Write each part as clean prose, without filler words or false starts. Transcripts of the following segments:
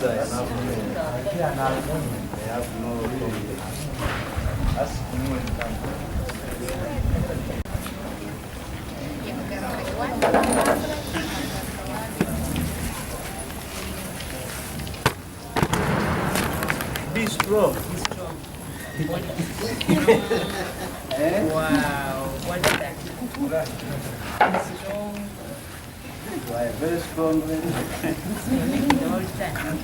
these are enough. They have no problem. Ask me when it comes. Be strong. Wow, what is that? Strong. Why, very strong. All time.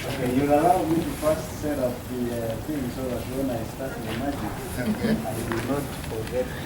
Okay, you'll allow me to first set up the thing so that when I start the magic, I will not forget to...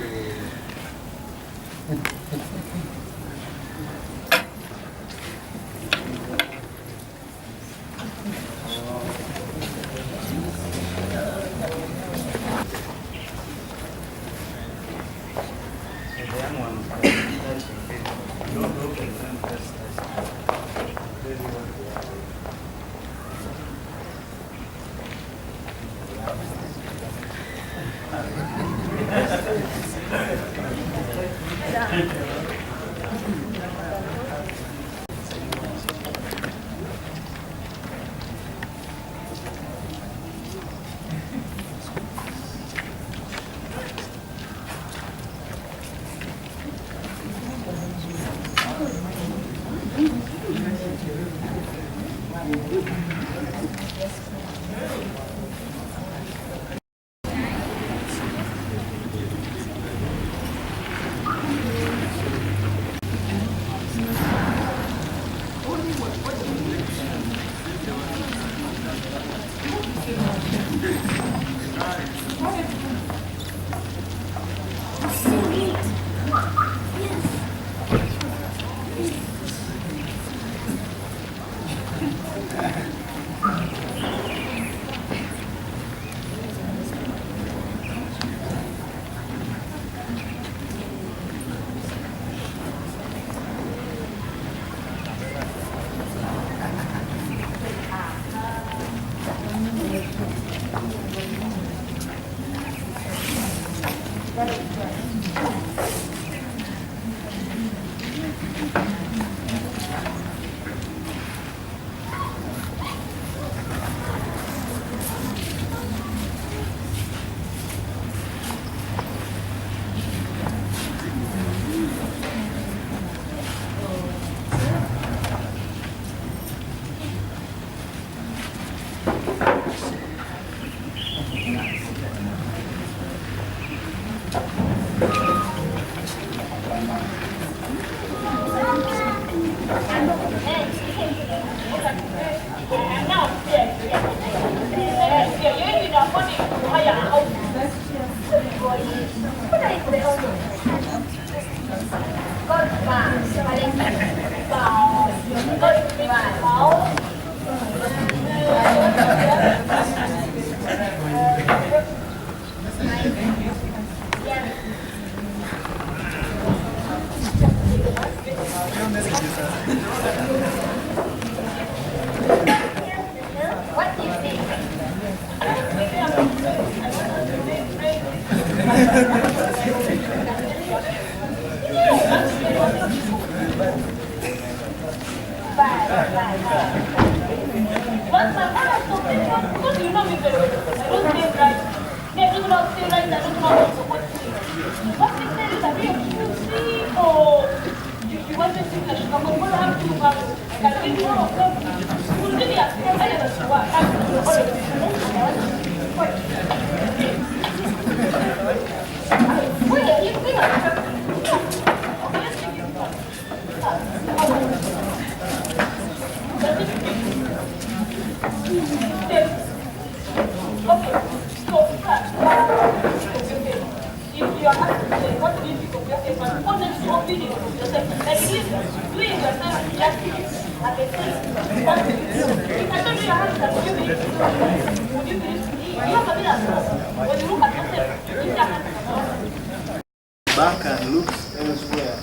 Back and looks elsewhere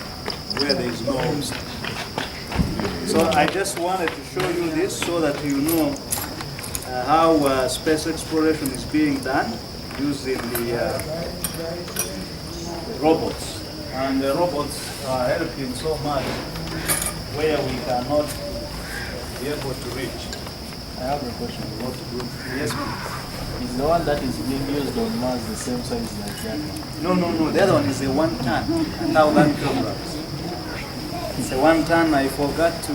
where there is no obstacle. So I just wanted to show you this so that you know how space exploration is being done using the robots. And the robots are helping so much where we cannot be able to reach. I have a question. What to do? Yes, please. Is the one that is being used on Mars the same size like that one? No. The other one is a 1 ton, 1,000 kilograms. It's a 1 ton. I forgot to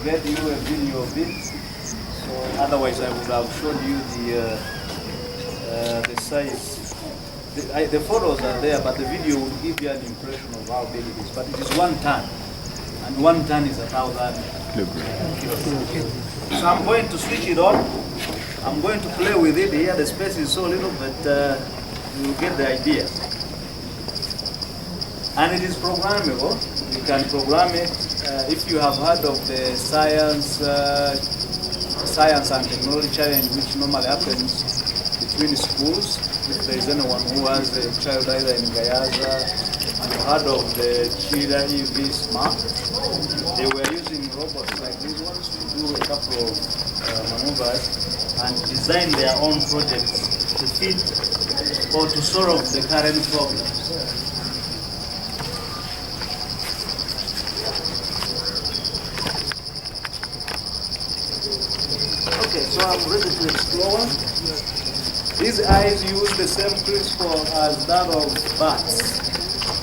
get you a video of it. So otherwise, I would have shown you the size. The photos are there, but the video will give you an impression of how big it is. But it is 1 ton, and 1 ton is 1,000 kilograms. So I'm going to switch it on. I'm going to play with it here. The space is so little, but you will get the idea. And it is programmable. You can program it. If you have heard of the science and technology challenge, which normally happens between schools, if there is anyone who has a child either in Gayaza, and you've heard of the Chida EV Smart, they were using robots like these ones to do a couple of maneuvers and design their own projects to fit or to solve the current problems. Okay, so I'm ready to explore. These eyes use the same principle as that of bats.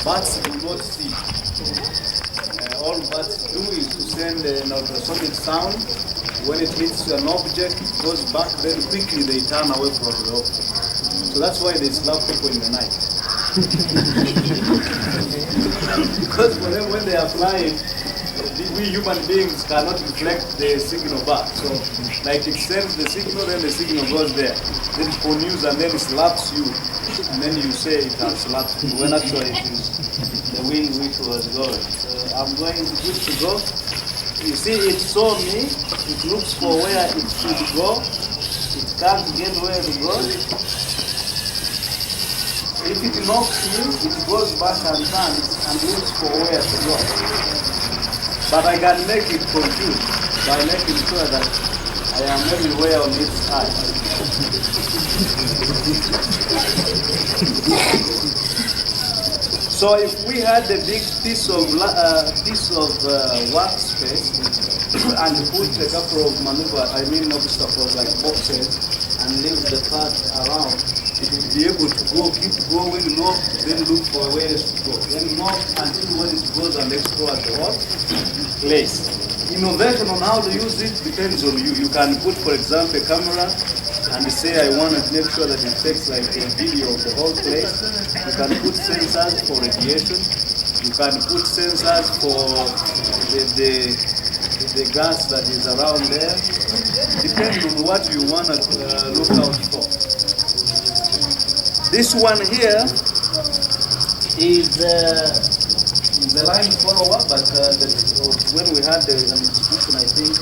Bats do not see. All bats do is to send an ultrasonic sound. When it hits an object, it goes back, then quickly they turn away from the object. So that's why they slap people in the night. Because for them, when they are flying, we human beings cannot reflect the signal back. So, like it sends the signal, then the signal goes there. Then it news and then it slaps you. And then you say it has slapped you, when actually it is the wind which was going. So I'm going to push to go. You see, it saw me. It looks for where it should go. It can't get where it goes. If it knocks me, it goes back and turns and looks for where to go. But I can make it confused by making sure that I am everywhere on its side. So if we had a big piece of workspace and put a couple of obstacles like boxes and leave the path around, it would be able to go, keep going, knock, then look for where to go. Then knock until when it goes and explores the whole place. Innovation on how to use it depends on you. You can put, for example, a camera and say I want to make sure that it takes like a video of the whole place. You can put sensors for radiation. You can put sensors for the gas that is around there. Depending on what you want to look out for. This one here is the line follower, but when we had the institution, I think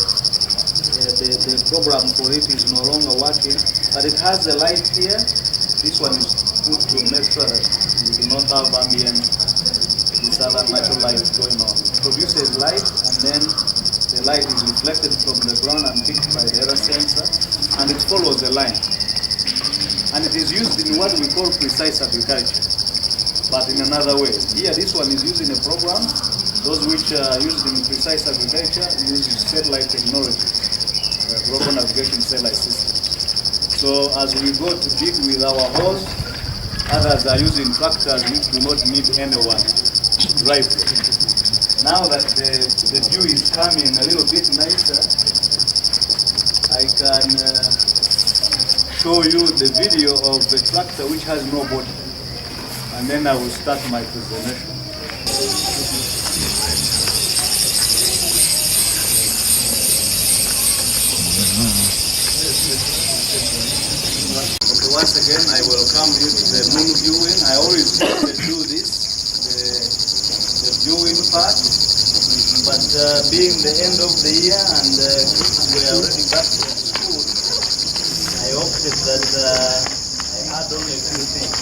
the program for it is no longer working. But it has a light here. This one is put to make sure that you do not have ambient, this other natural light going on. It produces light, and then the light is reflected from the ground and picked by the other sensor, and it follows the line. And it is used in what we call precise agriculture, but in another way. Here, this one is using a program. Those which are used in precise agriculture use satellite technology, global navigation satellite system. So as we go to dig with our hose, others are using tractors which do not need anyone to drive them. Now that the view is coming a little bit nicer, I can show you the video of the tractor which has no body, and then I will start my presentation. Okay, once again I welcome you to the moon viewing. I always wanted to do this, the viewing part, but being the end of the year and we are already back to school, I opted that I add on a few things.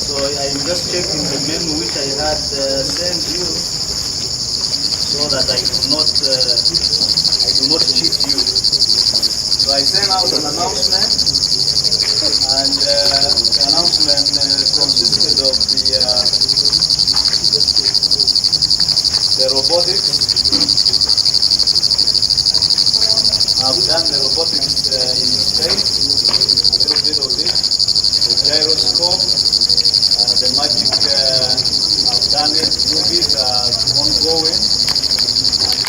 So I'm just checking the menu which I had sent you, so that I do not cheat you. So I sent out an announcement, and the announcement consisted of the robotics, little bit of it. The gyroscope, the magic, I've done it, prove it, ongoing.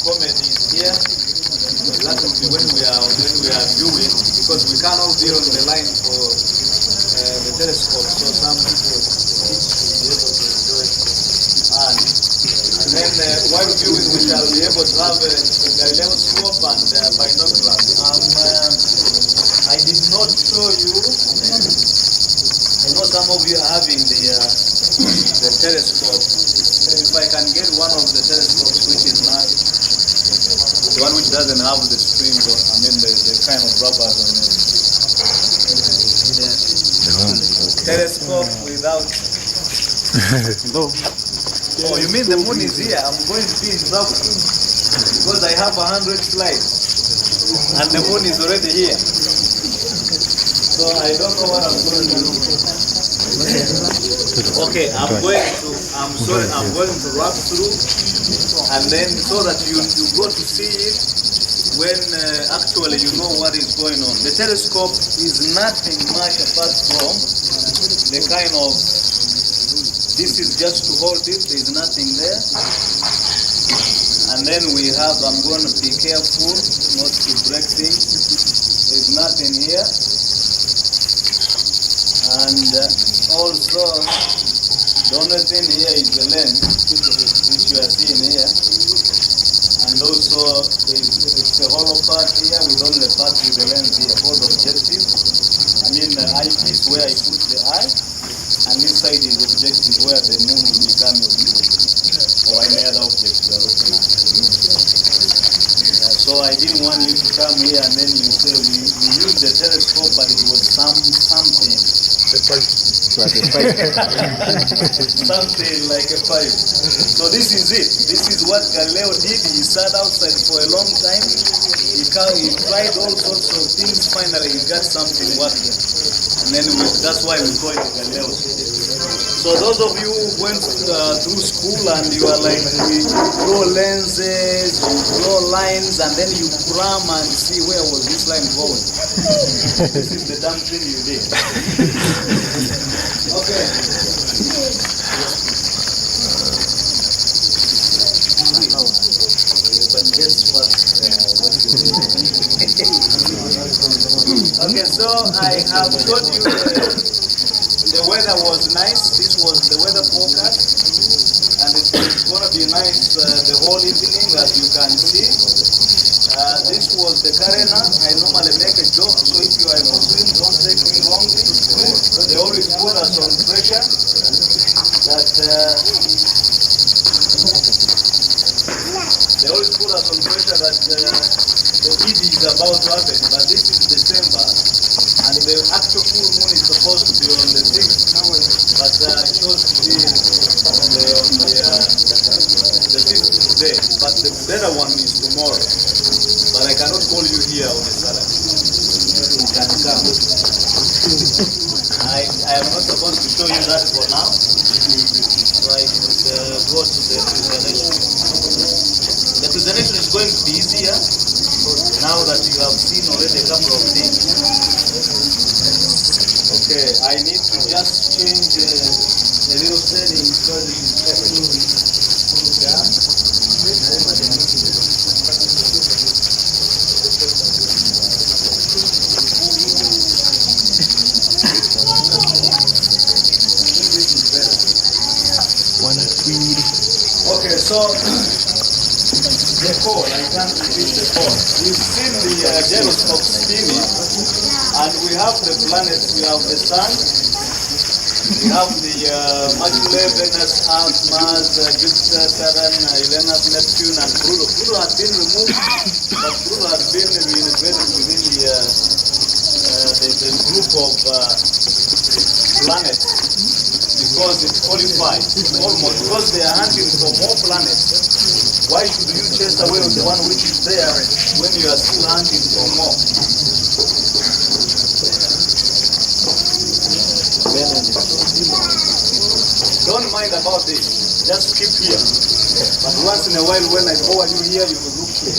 Comedy is here. That will be when we are viewing, because we cannot be on the line for the telescope, so some people should be able to enjoy. And then while viewing, we shall be able to have a gyroscope and binoculars. I did not show you. I know some of you are having the telescope. If I can get one of the telescopes which is not the one which doesn't have the strings, or I mean the kind of rubbers on it. Telescope without. Oh, you mean the moon is here? I'm going to be in trouble because I have 100 slides and the moon is already here. So I don't know what I'm going to do. Okay, I'm going to wrap through, and then so that you go to see it when actually you know what is going on. The telescope is nothing much apart from the kind of, this is just to hold it, there is nothing there. And then we have, I'm going to be careful not to break things. There is nothing here. And also, the only thing here is the lens, which you are seeing here. And also, it's the hollow part here with only part with the lens here, both objective. I mean, the eyepiece where I put the eye, and this side is objective where the moon will become or any other object you are looking at. So I didn't want you to come here and then you say we used the telescope, but it was something. Something like a pipe. So this is it. This is what Galileo did. He sat outside for a long time. He tried all sorts of things. Finally, he got something working. And then that's why we call it Galileo. So those of you who went through school and you are like, you draw lenses, you draw lines, and then you cram and see where was this line going. This is the damn thing you did. Okay. Okay, so I have told you the weather was nice. This was the weather forecast, and it's going to be nice the whole evening, as you can see. This was the Karena. I normally make a joke, so if you are a Muslim, don't take me wrongly. They always put us on pressure that they always put us on pressure that the Eid is about to happen, but this is December, and the actual full moon is supposed to be on the 6th, but it chose to be on the 5th today. But the better one is tomorrow. But I cannot call you here on a Saturday. You can come. I am not supposed to show you that for now, so I should go to the presentation. The presentation is going to be easier now that you have seen already a couple of things. Okay, I need to just change a little setting because it is okay, so the code, I can't repeat the code. We've seen the gyroscope spinning, and we have the planets. We have the sun, we have the Mercury, Venus, Earth, Mars, Jupiter, Saturn, Uranus, Neptune, and Pluto. Pluto has been removed, but Pluto has been reintegrated within the group of planets because it qualifies almost, because they are hunting for more planets. Why should you chase away the one which is there when you are still hunting for more? Don't mind about this. Just keep here. But once in a while when I forward you here, you will look here.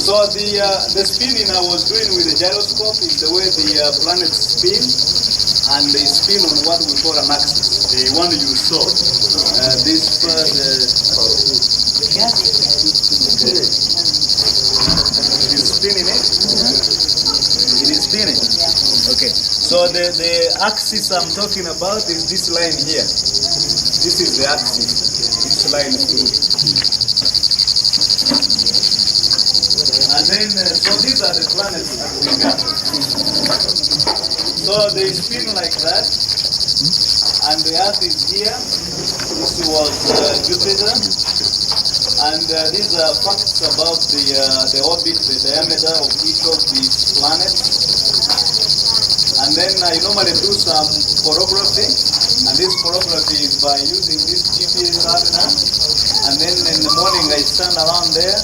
So So the spinning I was doing with the gyroscope is the way the planets spin, and they spin on what we call an axis. The one you saw. This it is spinning it. It is spinning. Okay. So the axis I'm talking about is this line here. This is the axis. This line through. And then, so these are the planets that we got. So they spin like that, and the Earth is here. This was Jupiter, and these are facts about the orbit, the diameter of each of these planets. And then I normally do some photography, and this photography is by using this GPS antenna. And then in the morning I stand around there,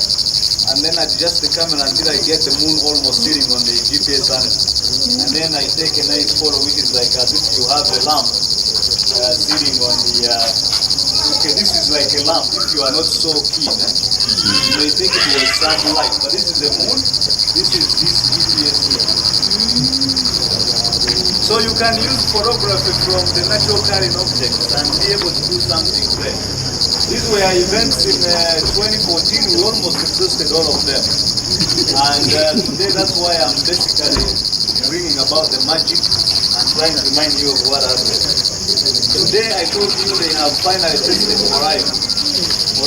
and then I adjust the camera until I get the moon almost sitting on the GPS antenna. And then I take a nice photo, which is like as if you have a lamp sitting on the. Okay, this is like a lamp. If you are not so keen, you may think it was sunlight, but this is the moon. This is this GPS here. So you can use photography from the natural occurring objects and be able to do something great. These were events in 2014. We almost exhausted all of them. And today that's why I'm basically reading about the magic and trying to remind you of what happened. Today I told you they have finally tested Orion.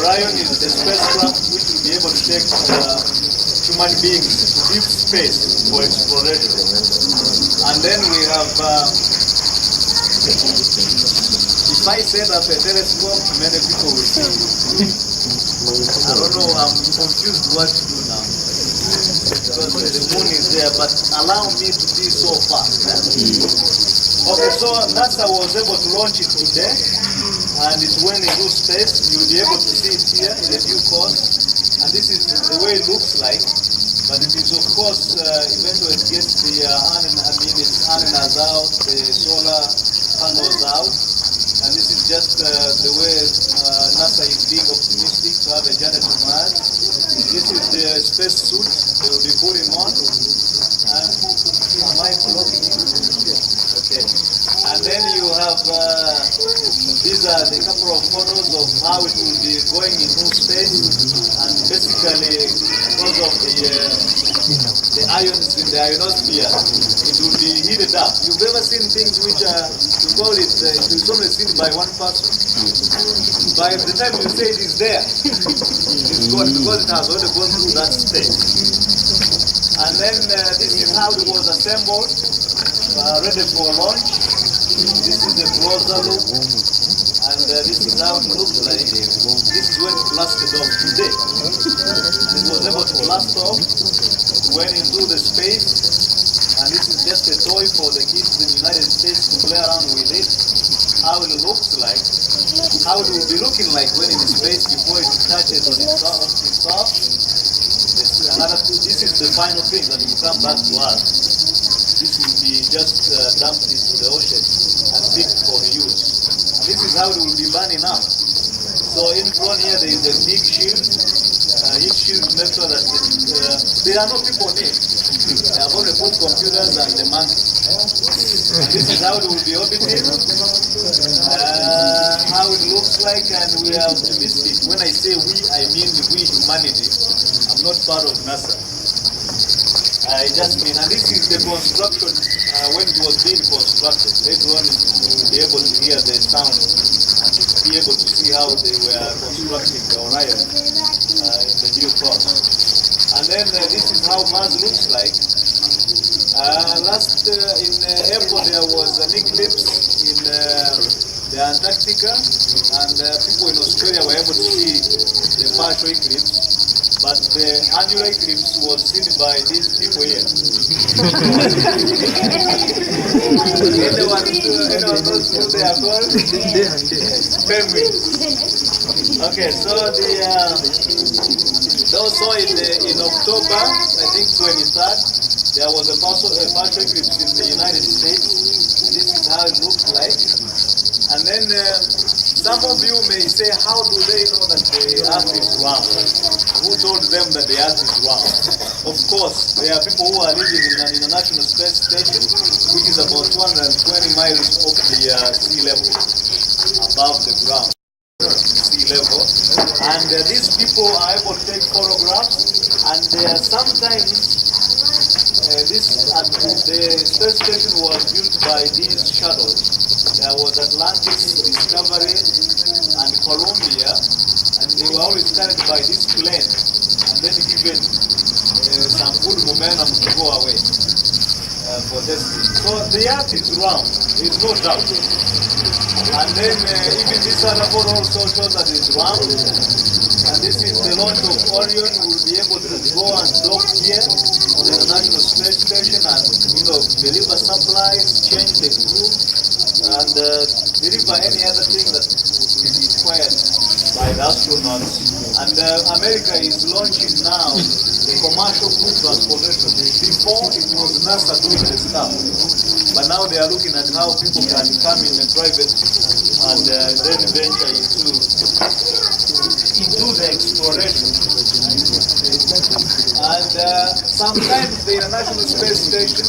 Orion is the spacecraft which will be able to take human beings to deep space for exploration. And then we have, if I set up a telescope, many people will see. I don't know, I'm confused what to do now. Because the moon is there, but allow me to be so fast. Okay, so NASA was able to launch it today, and it went into space. You'll be able to see it here in the due course, and this is the way it looks like. But it is, of course, eventually it gets the its antennas out, the solar panels out, and this is just the way NASA is being optimistic to have a journey to Mars. This is the space suit they will be putting on. Am I blocking you? Okay. And then you have, these are the couple of photos of how it will be going into space, and basically because of the ions in the ionosphere, it will be heated up. You've ever seen things which are, you call it, it is only seen by one person. By the time you say it is there, it's gone because it has already gone through that stage. And then this is how it was assembled, ready for launch. This is the closer look, and this is how it looks like. This is when it blasted off today. And it was able to blast off, went into the space, and this is just a toy for the kids in the United States to play around with it. How it looks like, how it will be looking like when in space before it touches on itself. This is the final thing that will come back to us. This will be just dumped into the ocean and picked for use. And this is how it will be burning up. So in front here there is a big shield. Heat shield to make sure that there are no people in it. They have only put computers and the monkey. And this is how it will be orbiting. How it looks like, and we are optimistic. When I say we, I mean we, humanity. I'm not part of NASA. I just mean, and this is the construction, when it was being constructed. Later on, you'll be able to hear the sound and be able to see how they were constructing the Orion in the due course. And then this is how Mars looks like. Last in April there was an eclipse in the Antarctica, and people in Australia were able to see the partial eclipse. But the annular eclipse was seen by these people here. Anyone knows who they are called? Penguins. Okay, so also in October, I think 23rd, there was a partial eclipse in the United States. And this is how it looked like. And then Some of you may say, how do they know that the earth is round? Who told them that the earth is round? Of course, there are people who are living in an International Space Station, which is about 220 miles off the sea level, above the ground, sea level. And these people are able to take photographs, and sometimes the space station was built by these shuttles. There was Atlantis, Discovery, and Columbia, and they were always carried by this plane, and then given some good momentum to go away for testing. So the earth is round, there is no doubt. And then even this other photo also shows that it's round. And this is the launch of Orion. We will be able to go and dock here on the International Space Station and deliver supplies, change the crew, and deliver any other thing that is required by the astronauts. And America is launching now the commercial crew transportation. Before it was NASA doing the stuff, but now they are looking at how people can come in a private and then venture into the exploration. And sometimes the International Space Station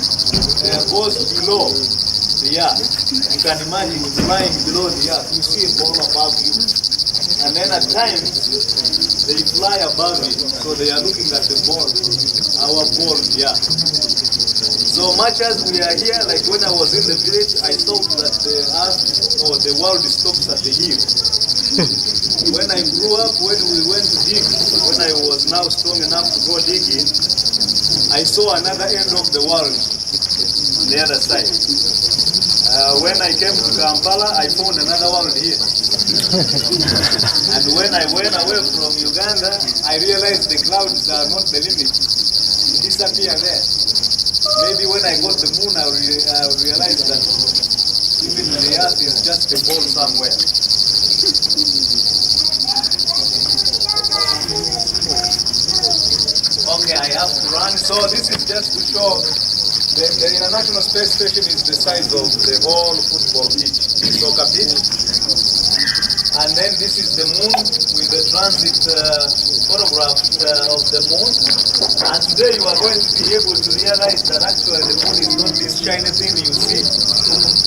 goes below the earth. You can imagine flying below the earth. You see a ball above you. And then at times, they fly above it. So they are looking at the ball, our ball, the earth. So much as we are here, like when I was in the village, I thought that the earth or the world stops at the hill. When I grew up, when we went to dig, when I was now strong enough to go digging, I saw another end of the world on the other side. When I came to Kampala, I found another world here. And when I went away from Uganda, I realized the clouds are not the limit. It disappeared there. Maybe when I got the moon, I realized that even the earth is just a ball somewhere. Okay, I have to run. So this is just to show the International Space Station is the size of the whole football pitch, the soccer pitch. And then this is the moon with the transit photograph of the moon. And today you are going to be able to realize that actually the moon is not this shiny thing you see,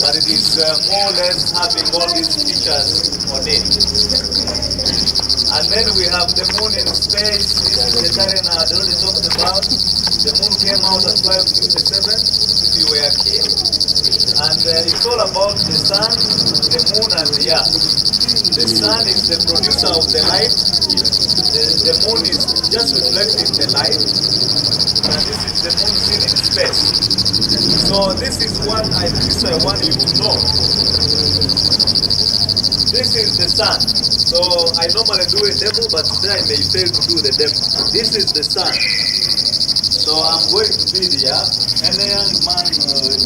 but it is more or less having all these features on it. And then we have the moon in space. This is the Karen had already talked about. The moon came out at 5:57, if you were a kid. And it's all about the sun, the moon, and the earth. The sun is the producer of the light. The moon is just reflecting the light. And this is the moon seen in space. So this is what I want you to know. This is the sun. So I normally do a demo, but today I may fail to do the demo. This is the sun. So I'm going to be there. Any young man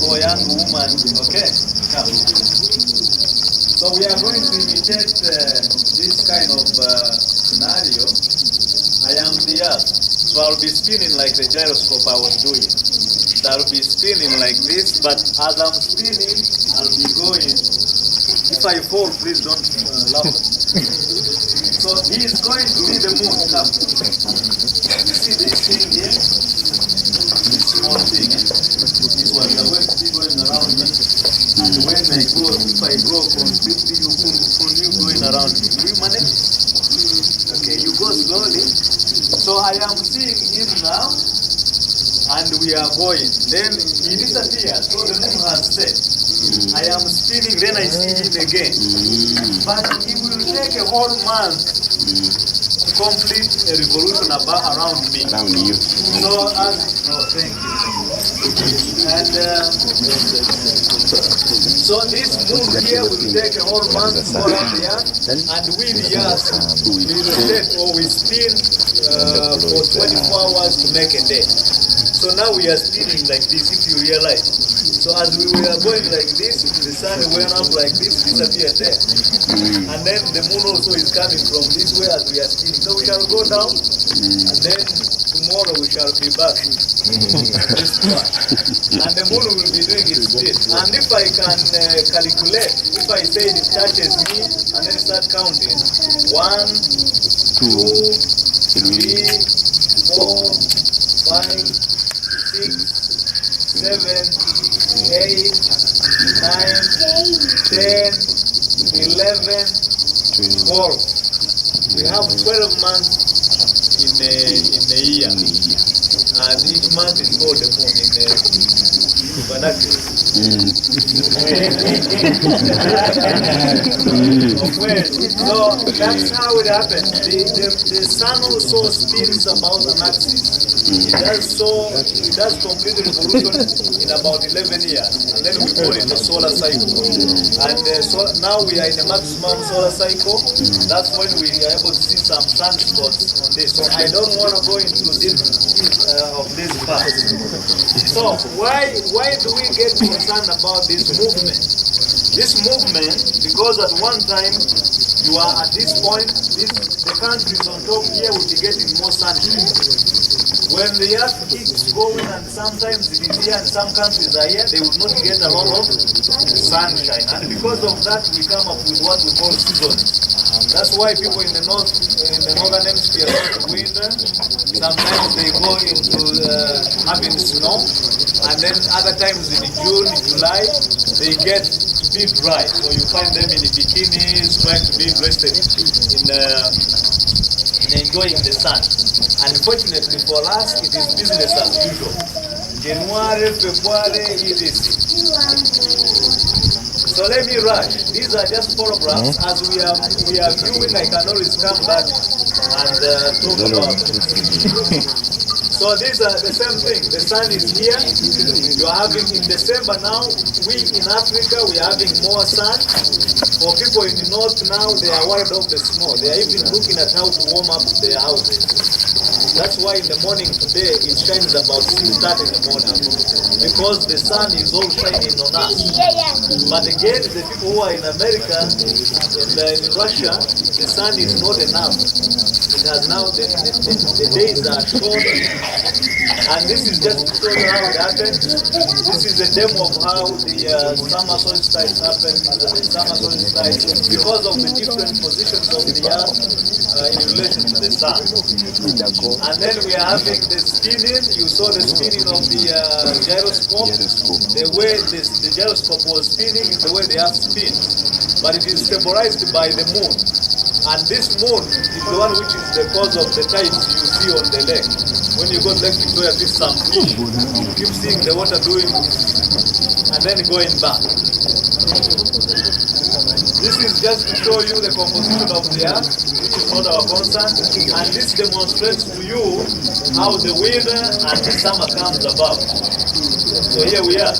or young woman, okay? Come. So we are going to imitate this kind of scenario. I am the earth. So I'll be spinning like the gyroscope I was doing. So I'll be spinning like this, but as I'm spinning, I'll be going. If I fall, please don't laugh. So he is going to be the moon. Come. You see this thing here? This small thing. This one, you are going to be going around me. And when I go, if I grow completely, you continue going around me. Do you manage? Okay, you go slowly. So I am seeing him now, and we are going. Then he disappears. So the moon has set. I am spinning, then I see him again. But it will take a whole month to complete a revolution around me. Around you. So thank you. And so this moon here will take a whole month to go around the earth, and we the earth we rotate or we spin for 24 hours to make a day. So now we are spinning like this, if you realize. So as we were going like this, the sun went up like this, disappeared there. And then the moon also is coming from this way as we are spinning. So we shall go down, and then tomorrow we shall be back. This part. And the moon will be doing its bit. And if I can calculate, if I say it touches me and then start counting, 1, 2, 3, 4, 5, 6, 7, 8, 9, 10, 11, 12. We have 12 months in a year. And each month is called the moon in vernacular. So that's how it happens. The sun also spins about an axis. It does complete revolution in about 11 years. And then we call it the solar cycle. And now we are in the maximum solar cycle. That's when we are able to see some sunspots on this. So I don't want to go into this of this part. So why do we get concerned about this movement? This movement, because at one time you are at this point, the countries on top here will be getting more sunshine. When the earth keeps going and sometimes it is here and some countries are here, they will not get a lot of sunshine. And because of that, we come up with what we call seasons. That's why people in the northern hemisphere have winter. Sometimes they go into having snow, and then other times in June, July, they get to be dry. So you find them in the bikinis, trying to be interested in enjoying the sun. Unfortunately for us, it is business as usual. January, February, etc. So let me rush. These are just photographs. As we are viewing, I can always come back and talk about it. So these are the same thing. The sun is here. You are having in December now. We in Africa, we are having more sun. For people in the north now, they are worried of the snow. They are even looking at how to warm up their houses. That's why in the morning today it shines about 6:30 in the morning, because the sun is all shining on us. But again, the people who are in America and in Russia, the sun is not enough. It has now the days are short, and this is just to show you how it happens. This is a demo of how the summer solstice happens. The summer solstice, because of the different positions of the earth in relation to the sun. And then we are having the spinning. You saw the spinning of the gyroscope. The way the gyroscope was spinning is the way the earth spins. But it is stabilized by the moon. And this moon is the one which is the cause of the tides you see on the lake. When you go to Lake Victoria, see some fish, you keep seeing the water doing this and then going back. This is just to show you the composition of the earth, which is not our concern, and this demonstrates to you how the winter and the summer comes about. So here we are.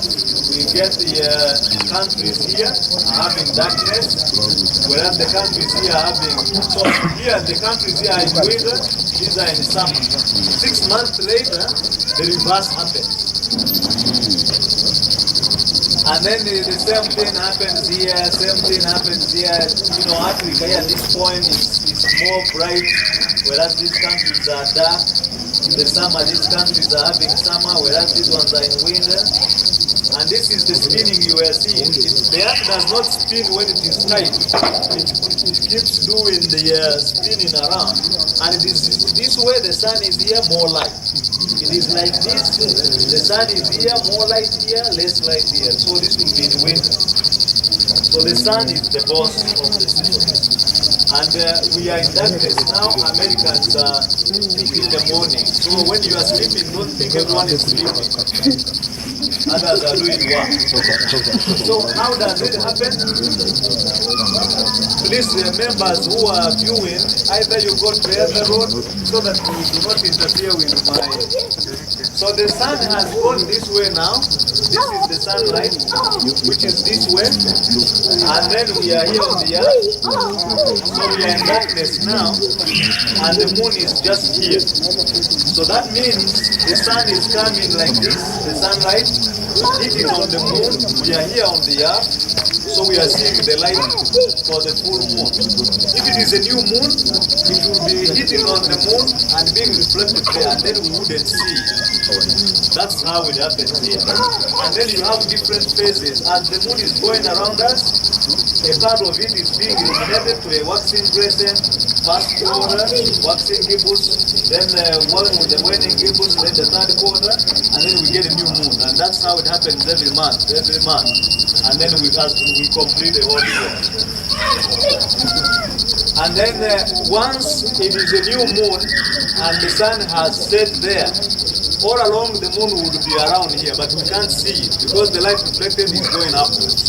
We get the countries here are having darkness, whereas the countries here are having, so here the countries here are in winter, these are in summer. 6 months later, the reverse happens. And then the same thing happens here, same thing happens here. You know, Africa here at this point is more bright, whereas these countries are dark. In the summer, these countries are having summer, whereas these ones are in winter. And this is the spinning you are seeing. The earth does not spin when it is tight. It keeps doing the spinning around. And it is this way the sun is here, more light. It is like this. The sun is here, more light here, less light here. So this will be in winter. So the sun is the boss of the season. And we are in darkness now. Americans are in the morning. So when you are sleeping, don't think everyone is sleeping. Others are doing work. So how does it happen? Please, members who are viewing, either you go to the other road so that we do not interfere with my... So the sun has gone this way now. This is the sunlight, which is this way. And then we are here on the earth. So we are in darkness now. And the moon is just here. So that means the sun is coming like this, the sunlight, hitting on the moon. We are here on the earth. So we are seeing the light for the full moon. If it is a new moon, it will be hitting on the moon and being reflected there, and then we wouldn't see it. That's how it happens here. And then you have different phases. As the moon is going around us, a part of it is being illuminated to a waxing crescent, first quarter, waxing gibbous, then the waning gibbous, then the third quarter, and then we get a new moon. And that's how it happens every month. And then we complete the whole year. And then once it is a new moon and the sun has set there, all along the moon would be around here, but we can't see it because the light reflected is going upwards.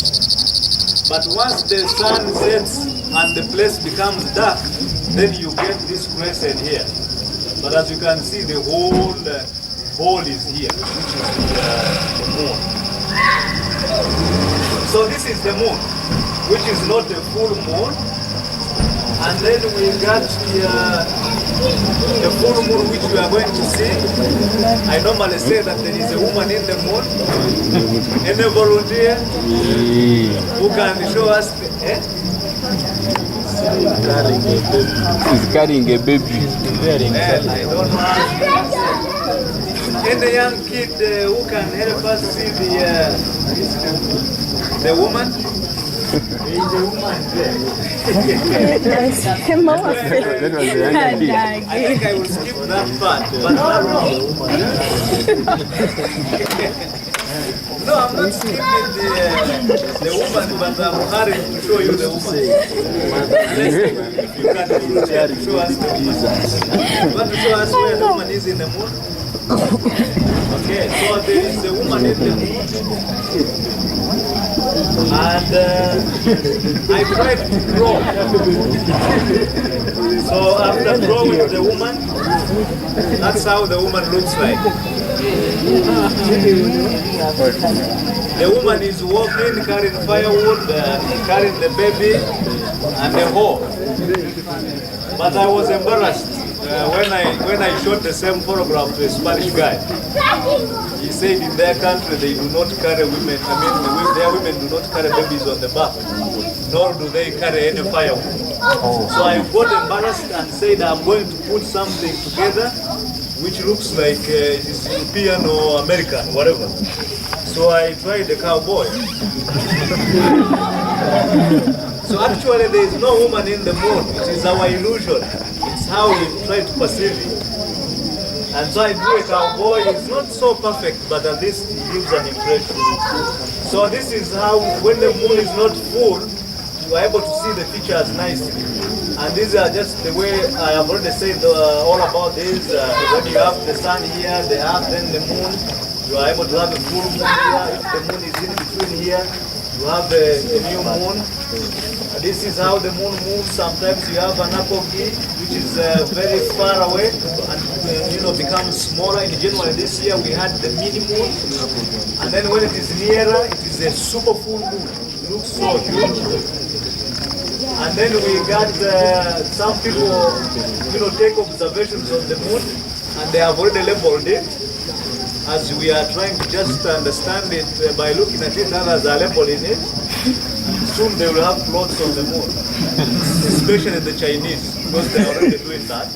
But once the sun sets and the place becomes dark, then you get this crescent here. But as you can see, the whole ball is here, which is the moon. So this is the moon, which is not a full moon. And then we got the full moon, which we are going to see. I normally say that there is a woman in the moon. Any volunteer who can show us She's carrying a baby. Well, I don't know how. Any young kid who can help us see the woman? There is a woman there. I think I will skip that part, but no, I'm not skipping the woman, but I'm hurrying to show you the woman. If you can volunteer to show us the woman. You want to show us where the woman is in the moon? Okay, so there is the woman in the moon. And I tried to draw. So after drawing the woman, that's how the woman looks like. The woman is walking, carrying firewood, carrying the baby, and the hoe. But I was embarrassed when I showed the same photograph to a Spanish guy. He said in their country they do not carry women, their women do not carry babies on the back, nor do they carry any firewood. So I got embarrassed and said I'm going to put something together which looks like it is European or American, whatever. So I tried the cowboy. So actually there is no woman in the moon. It is our illusion. It's how we try to perceive it. And so I drew a cowboy. It's not so perfect, but at least it gives an impression. So this is how, when the moon is not full, you are able to see the features nicely. And these are just the way I have already said all about this. When you have the sun here, the earth, then the moon, you are able to have a full moon here. If the moon is in between here, you have a new moon. This is how the moon moves. Sometimes you have an apogee, which is very far away and becomes smaller. In January this year, we had the mini moon. And then when it is nearer, it is a super full moon. It looks so huge. And then we got some people, take observations of the moon, and they have already labeled it. As we are trying to just understand it by looking at it, others are labeling it. Soon they will have plots on the moon, especially the Chinese, because they are already doing that.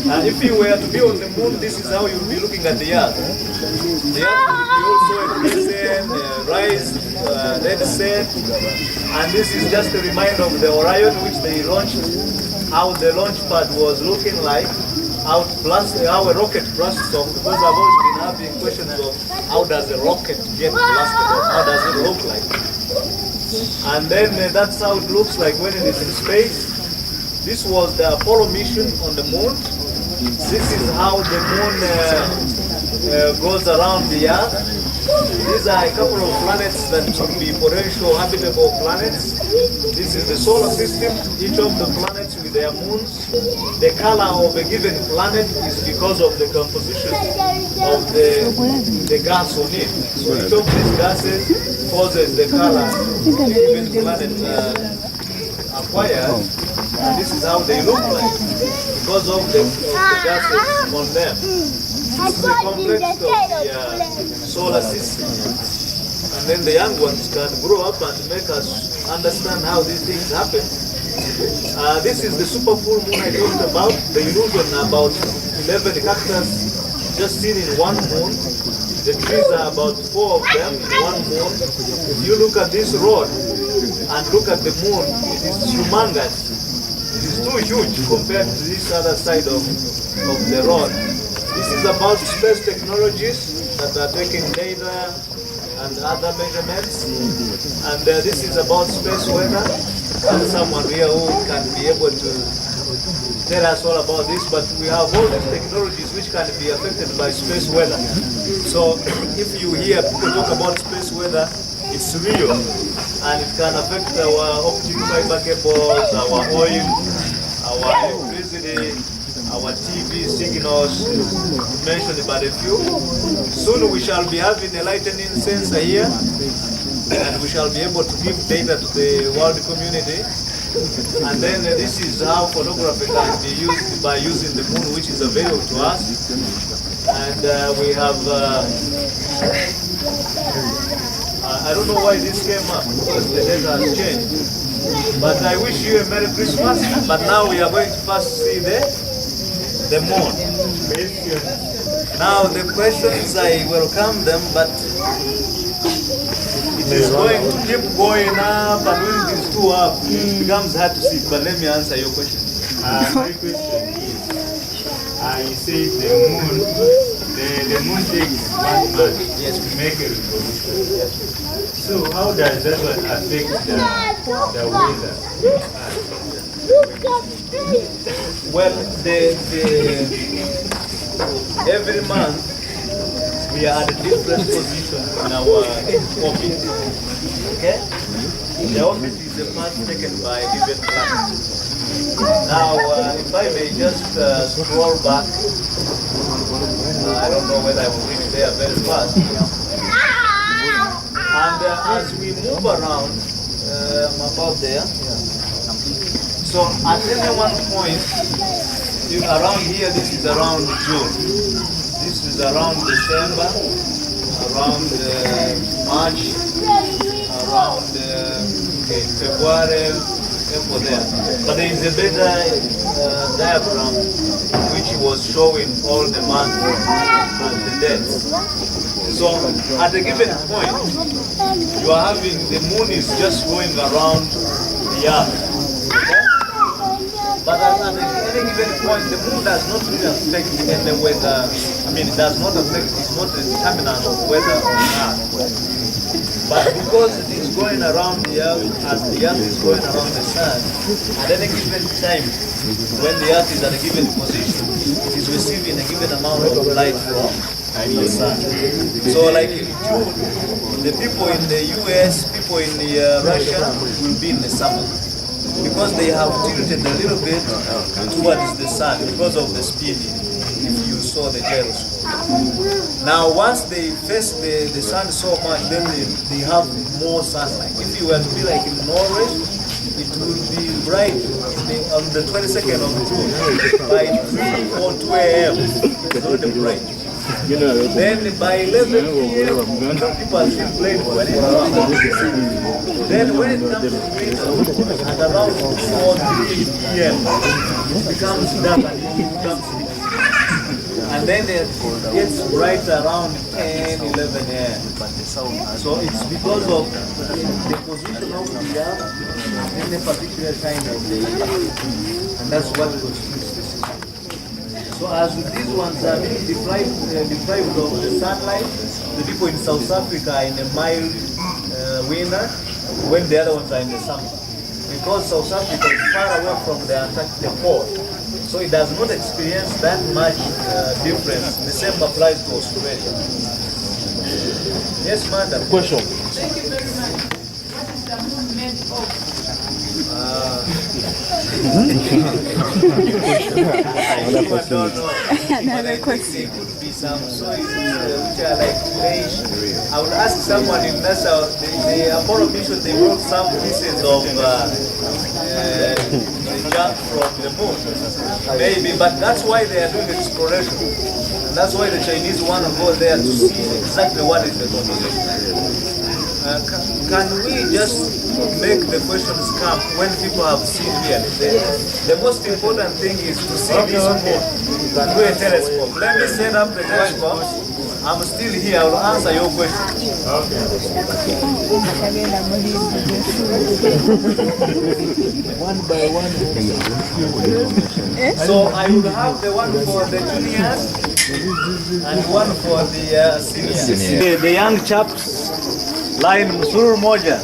And if you were to be on the moon, this is how you will be looking at the Earth. The Earth will be also a crescent, rise, then set. And this is just a reminder of the Orion, which they launched, how the launch pad was looking like, how a rocket blasts off, because I've always been having questions of how does a rocket get blasted off, how does it look like. And then that's how it looks like when it is in space. This was the Apollo mission on the moon. This is how the moon goes around the Earth. These are a couple of planets that should be potential habitable planets. This is the solar system, each of the planets with their moons. The color of a given planet is because of the composition of the gas on it. So each of these gases causes the color a given planet acquires. And this is how they look like, because of the gases on them. This is the complex of the solar system. And then the young ones can grow up and make us understand how these things happen. This is the super full moon I talked about. The illusion about 11 cactus just seen in one moon. The trees are about 4 of them in one moon. If you look at this road and look at the moon, it is humongous. It is too huge compared to this other side of the road. This is about space technologies that are taking data and other measurements. And this is about space weather. And someone here who can be able to tell us all about this, but we have all these technologies which can be affected by space weather. So if you hear people talk about space weather, it's real, and it can affect our optic fiber cables, our oil, our electricity, our TV signals, mentioned by a few. Soon we shall be having a lightning sensor here, and we shall be able to give data to the world community. And then this is how photography can be used by using the moon, which is available to us. And we have, I don't know why this came up, because the data has changed. But I wish you a Merry Christmas. But now we are going to first see the moon. Now the questions, I welcome them, but it is going to keep going up, and when it is too up, it becomes hard to see. But let me answer your question. My question is, you say the moon takes 1 month to make a revolution. So how does that one affect the weather? Well, every month we are at a different position in our orbit. Okay? The orbit is the path taken by given planet. Now, if I may just scroll back, I don't know whether I will reach there very fast. And as we move around, I'm about there. So at any one point, around here, this is around June. This is around December, around March, around February, April there. But there is a better diagram which was showing all the months and the dates. So at a given point, you are having the moon is just going around the earth. But at any given point, the moon does not really affect any weather. I mean, it does not affect, it's not a determinant of weather on Earth. But because it is going around the Earth, as the Earth is going around the Sun, at any given time, when the Earth is at a given position, it is receiving a given amount of light from the Sun. So like in June, the people in the US, people in Russia will be in the summer, because they have tilted a little bit towards the sun because of the speed, if you saw the gyroscope. Now once they face the sun so much, then they have more sunlight. If you were to be like in Norway, it will be bright on the 22nd of June by 3 or 2 a.m. It's already bright. Then by 11 p.m. some people are still playing for 4 hours. Then when it comes to winter, at around 4 p.m. it becomes dark and it becomes thick. And then it gets bright around 10, 11 a.m. So it's because of the position of the earth in a particular time of the year. And that's what constitutes the system. So as these ones are being deprived of the sunlight, the people in South Africa are in a mild winter, when the other ones are in the summer. Because South Africa is far away from the Antarctic pole, so it does not experience that much difference. The same applies to Australia. Yes, madam. Question. Thank you very much. What is the moon made of? Another question. There could be some soils which are like clay. I would ask someone in NASA, the Apollo mission, they brought some pieces of junk from the moon. Maybe, but that's why they are doing exploration. And that's why the Chinese want to go there to see exactly what is the composition. Can we just make the questions come when people have seen really. The most important thing is to see this moon through a telescope. Let me set up the telescope. I'm still here. I will answer your question. One by one. So I will have the one for the juniors and one for the seniors. The young chaps line msururu moja.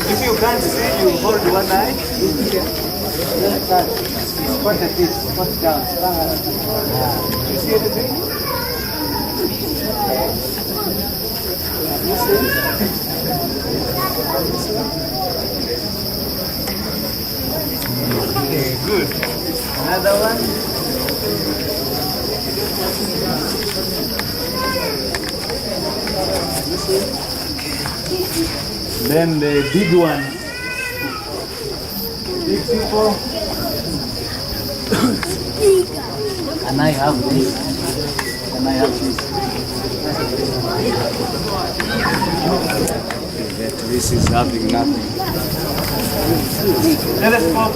If you can't see, you hold one eye. Put it down. You see anything? You see? Okay, good. Another one. You see? Then the big one. Big people. And I have this. And I have this. This is having nothing. Telescope.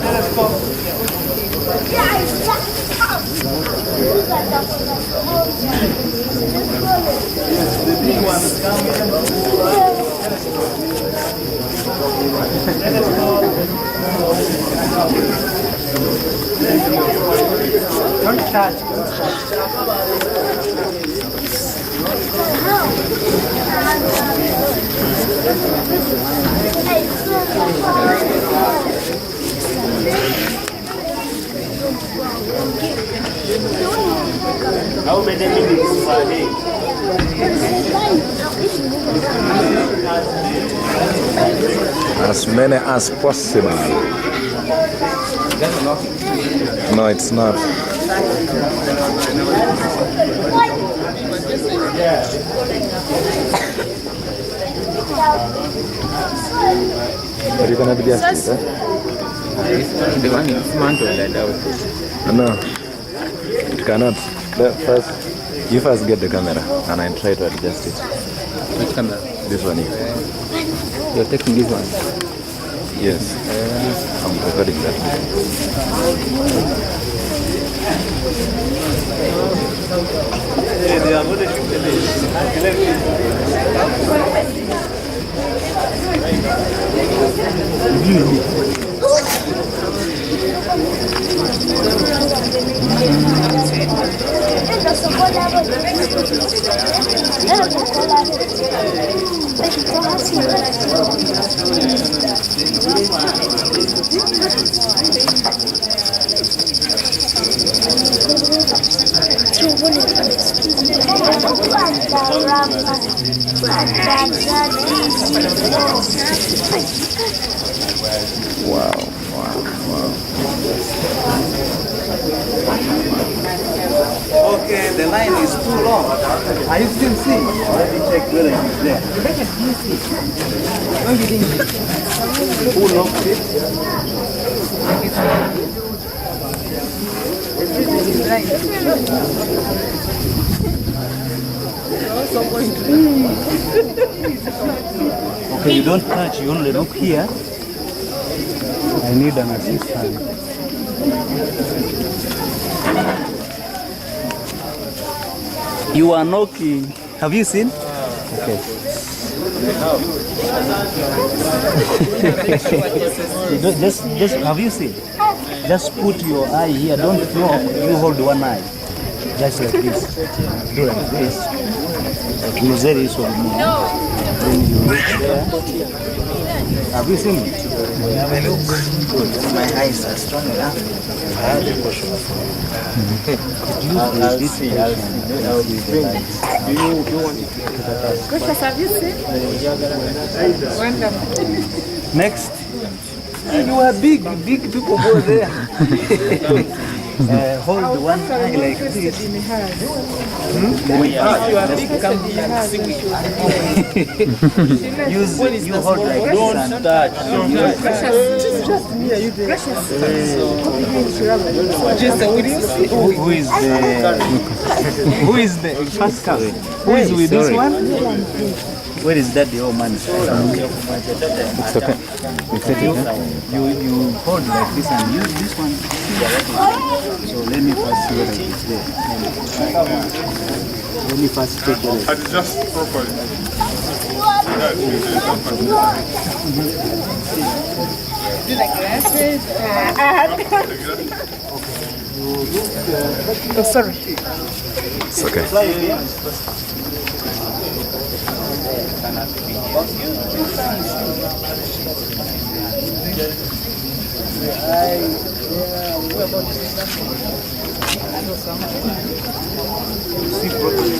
The big one is coming. Don't touch. How many minutes per day? As many as possible. No, it's not. Are you gonna be just it, The one is mantled that out. No, it cannot. You first get the camera and I try to adjust it. Which camera? This one here. You're taking this one. Yes. I'm recording that. They are going to shoot the Wow. Okay, the line is too long. Are you still seeing? Let me check whether it is there. Who locked it? Okay, you don't touch, you only look here. I need an assistant. You are knocking. Have you seen? Okay. You don't- just have you seen? Just put your eye here. Don't you hold one eye. Just like this. Do like this. Like you said, this will move. Then you reach there. Have you seen it? My eyes are strong enough. I have a question for you. I'll see. I'll be the light. Have you seen? Wonderful. Next. You are big people go there. Hold one eye like this. You hold like this. Don't touch. Who is the first cow? Who is with this one? Where is that the old man? It's okay. You hold like this and use this one. So let me first see what is there. Let me first take it. Adjust properly. Do the glasses. Oh, sorry. It's okay. See properly.